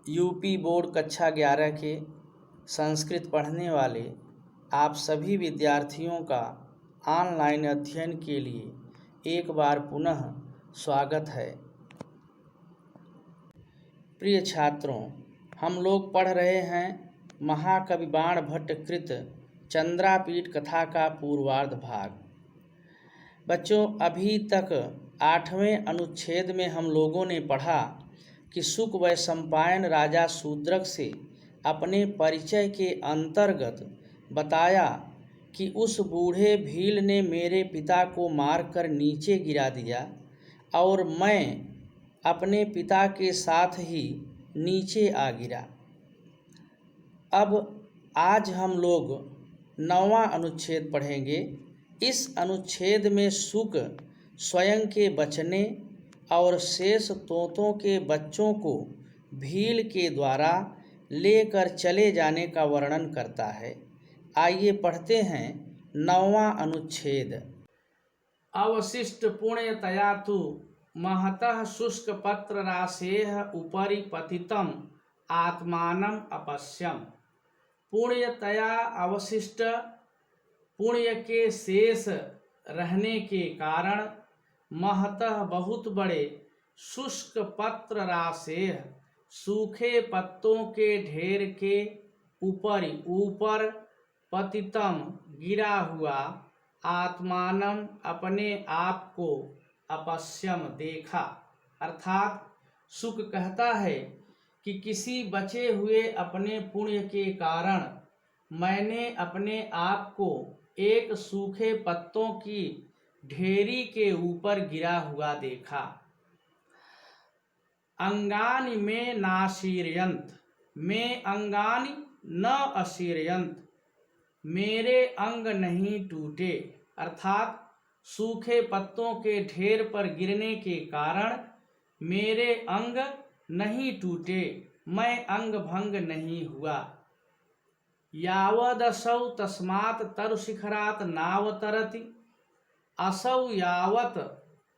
UP board कक्षा 11 के संस्कृत पढ़ने वाले आप सभी विद्यार्थियों का ऑनलाइन अध्ययन के लिए एक बार पुनः स्वागत है। प्रिय छात्रों, हम लोग पढ़ रहे हैं महाकवि बाण भट्ट कृत चंद्रापीठ कथा का पूर्वार्ध भाग। बच्चों, अभी तक 8वें अनुच्छेद में हम लोगों ने पढ़ा कि शुक व सम्पायन राजा शूद्रक से अपने परिचय के अंतर्गत बताया कि उस बूढ़े भील ने मेरे पिता को मारकर नीचे गिरा दिया और मैं अपने पिता के साथ ही नीचे आ गिरा। अब आज हम लोग 9वां अनुच्छेद पढ़ेंगे। इस अनुच्छेद में शुक स्वयं के बचने और शेष तोतों के बच्चों को भील के द्वारा लेकर चले जाने का वर्णन करता है। आइए पढ़ते हैं 9वां अनुच्छेद। अवशिष्ट पुण्यतया तु महतः शुष्क पत्र राशेः उपरि पतितम आत्मानम अपश्यम। पुण्यतया अवशिष्ट पुण्य के शेष रहने के कारण महतः बहुत बड़े शुष्क पत्र राशेः सूखे पत्तों के ढेर के ऊपर पतितम गिरा हुआ आत्मानम अपने आप को अपश्यम देखा। अर्थात शुक कहता है कि किसी बचे हुए अपने पुण्य के कारण मैंने अपने आप को एक सूखे पत्तों की ढेरी के ऊपर गिरा हुआ देखा। अंगानि में नाशीर्यंत, में अंगानि न अशीर्यंत, मेरे अंग नहीं टूटे। अर्थात सूखे पत्तों के ढेर पर गिरने के कारण मेरे अंग नहीं टूटे, मैं अंग भंग नहीं हुआ। यावदसौ तस्मात् तरुशिखरात् नावतरति, असौ यावत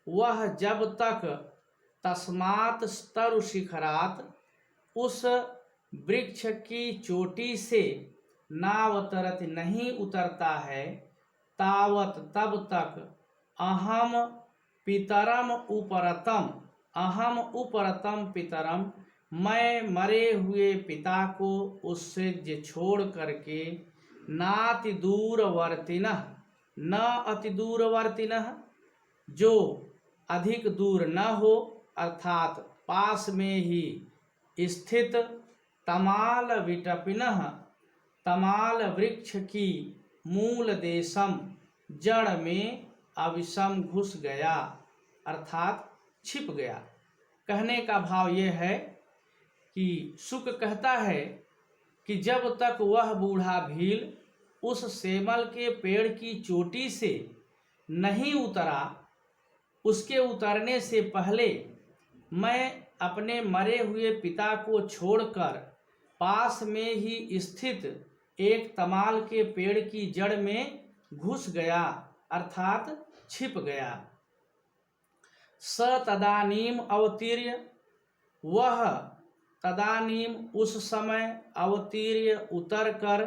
वह जब तक तस्मात् तरुशिखरात् उस वृक्ष की चोटी से नावतरत नहीं उतरता है, तावत तब तक अहम पितरम उपरतम, अहम उपरतम पितरम, मैं मरे हुए पिता को उससे छोड़ करके नाति दूरवर्तिनः, न अति दूरवर्तिनः, जो अधिक दूर न हो अर्थात पास में ही स्थित, तमाल विटपिनः, तमाल वृक्ष की मूल देशम, जड़ में अविषम घुस गया अर्थात छिप गया। कहने का भाव यह है कि शुक कहता है कि जब तक वह बूढ़ा भील उस सेमल के पेड़ की चोटी से नहीं उतरा, उसके उतरने से पहले मैं अपने मरे हुए पिता को छोड़कर पास में ही स्थित एक तमाल के पेड़ की जड़ में घुस गया अर्थात छिप गया। स तदानीम अवतीर्य, वह तदानीम उस समय अवतीर्य उतर कर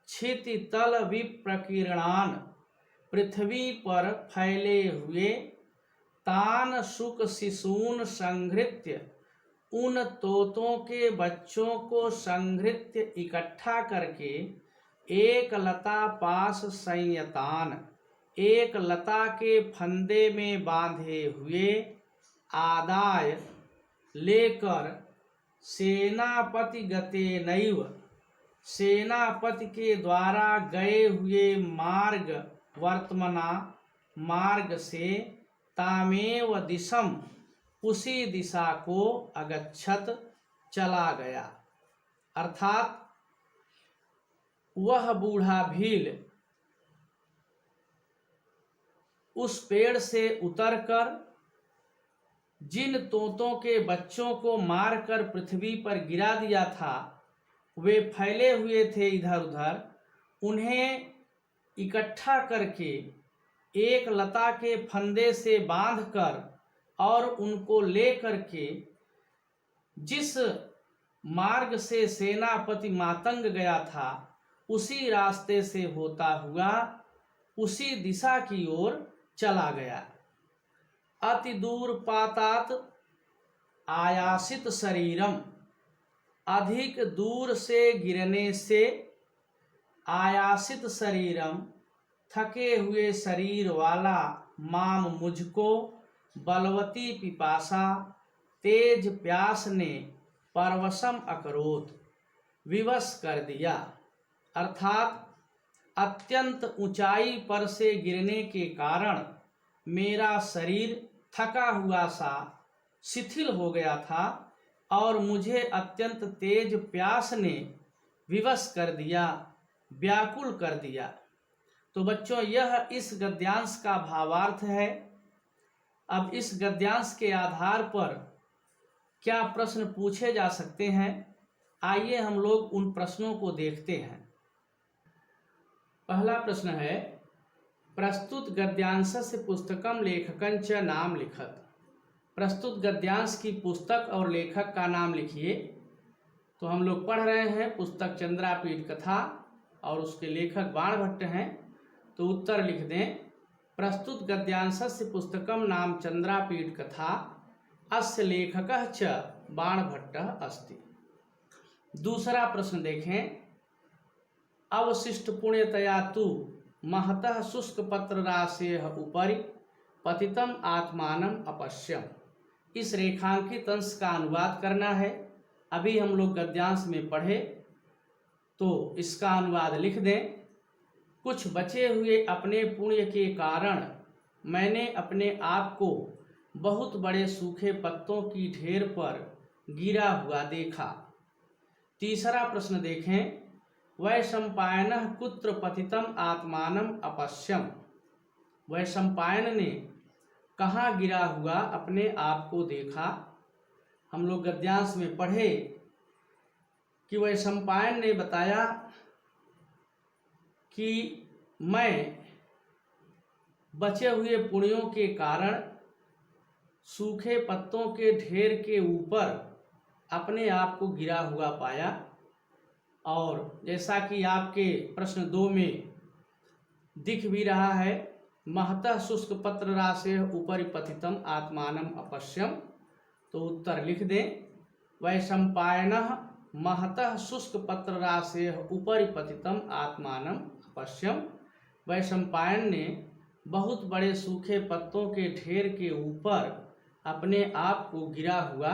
क्षिति तल विप्रकीर्णान, पृथ्वी पर फैले हुए तान शुक शिशून संहृत्य, उन तोतों के बच्चों को संहृत्य इकट्ठा करके एक लता पास संयतान, एक लता के फंदे में बांधे हुए आदाय लेकर सेनापति गते नैव, सेनापति के द्वारा गए हुए मार्ग वर्तमना, मार्ग से तामेव दिशम, उसी दिशा को अगच्छत चला गया। अर्थात वह बूढ़ा भील उस पेड़ से उतरकर जिन तोतों के बच्चों को मारकर पृथ्वी पर गिरा दिया था, वे फैले हुए थे इधर उधर, उन्हें इकट्ठा करके एक लता के फंदे से बांधकर और उनको ले करके जिस मार्ग से सेनापति मातंग गया था, उसी रास्ते से होता हुआ उसी दिशा की ओर चला गया। अति दूर पातात आयासित शरीरम, अधिक दूर से गिरने से, आयासित शरीरम थके हुए शरीर वाला, माम मुझको, बलवती पिपासा तेज प्यास ने, परवशम अकरोत विवश कर दिया। अर्थात अत्यंत ऊंचाई पर से गिरने के कारण मेरा शरीर थका हुआ सा शिथिल हो गया था और मुझे अत्यंत तेज प्यास ने विवश कर दिया, व्याकुल कर दिया। तो बच्चों, यह इस गद्यांश का भावार्थ है। अब इस गद्यांश के आधार पर क्या प्रश्न पूछे जा सकते हैं, आइए हम लोग उन प्रश्नों को देखते हैं। पहला प्रश्न है, प्रस्तुत गद्यांशस्य पुस्तकम लेखकं च नाम लिखत। प्रस्तुत गद्यांश की पुस्तक और लेखक का नाम लिखिए। तो हम लोग पढ़ रहे हैं पुस्तक चंद्रापीठ कथा और उसके लेखक बाणभट्ट हैं। तो उत्तर लिख दें, प्रस्तुत गद्यांशस्य पुस्तकम नाम चंद्रापीठ कथा, अस्य लेखकः च बाणभट्टः अस्ति। दूसरा प्रश्न देखें, अवशिष्ट पुण्यतया तु महतः शुष्क पत्र राशेः उपरि पतितम आत्मानम अपश्यम। इस रेखांकित अंश का अनुवाद करना है। अभी हम लोग गद्यांश में पढ़े तो इसका अनुवाद लिख दें। कुछ बचे हुए अपने पुण्य के कारण मैंने अपने आप को बहुत बड़े सूखे पत्तों की ढेर पर गिरा हुआ देखा। तीसरा प्रश्न देखें, वैशंपायनः कुत्र पतितम आत्मानम अपश्यम। वैशंपायन ने कहाँ गिरा हुआ अपने आप को देखा। हम लोग गद्यांश में पढ़े कि वैशंपायन ने बताया कि मैं बचे हुए पुण्यों के कारण सूखे पत्तों के ढेर के ऊपर अपने आप को गिरा हुआ पाया। और जैसा कि आपके प्रश्न 2 में दिख भी रहा है, महतः शुष्क पत्र राशेः उपरि पतितम आत्मानम अपश्यम। तो उत्तर लिख दें, वैशंपायनः महतः शुष्क पत्र राशेः उपरि पतितम आत्मानम अपश्यम। वैशंपायन ने बहुत बड़े सूखे पत्तों के ढेर के ऊपर अपने आप को गिरा हुआ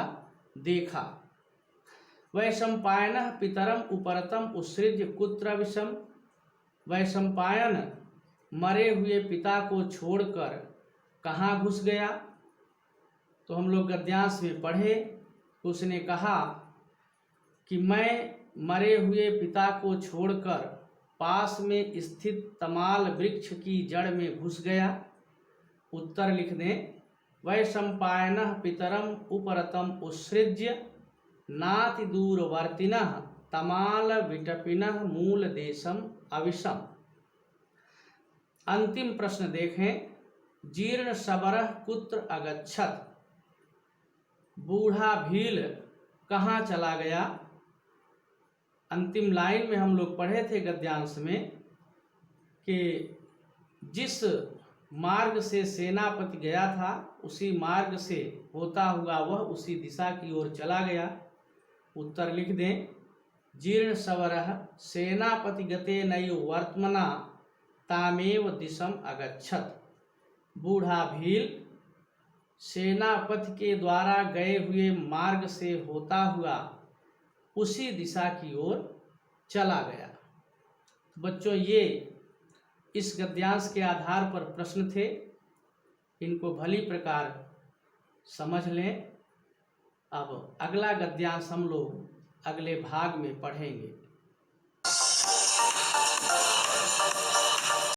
देखा। वैशंपायनः पितरम उपरतम उत्सृज्य कुत्र विषम। वैशंपायन मरे हुए पिता को छोड़कर कहाँ घुस गया। तो हम लोग गद्यांश में पढ़े, उसने कहा कि मैं मरे हुए पिता को छोड़कर पास में स्थित तमाल वृक्ष की जड़ में घुस गया। उत्तर लिख दें, वैशंपायनः पितरम उपरतम उत्सृज्य नाति दूरवर्तिनः तमाल विटपिनः मूल देशम अविशम। अंतिम प्रश्न देखें, जीर्ण शबरः कुत्र अगच्छत। बूढ़ा भील कहाँ चला गया। अंतिम लाइन में हम लोग पढ़े थे गद्यांश में कि जिस मार्ग से सेनापति गया था उसी मार्ग से होता हुआ वह उसी दिशा की ओर चला गया। उत्तर लिख दें, जीर्ण शबरः सेनापति गते नैव वर्त्मना तामेव दिशम अगच्छत। बूढ़ा भील सेनापति के द्वारा गए हुए मार्ग से होता हुआ उसी दिशा की ओर चला गया। बच्चों, ये इस गद्यांश के आधार पर प्रश्न थे, इनको भली प्रकार समझ लें। अब अगला गद्यांश हम लोग अगले भाग में पढ़ेंगे।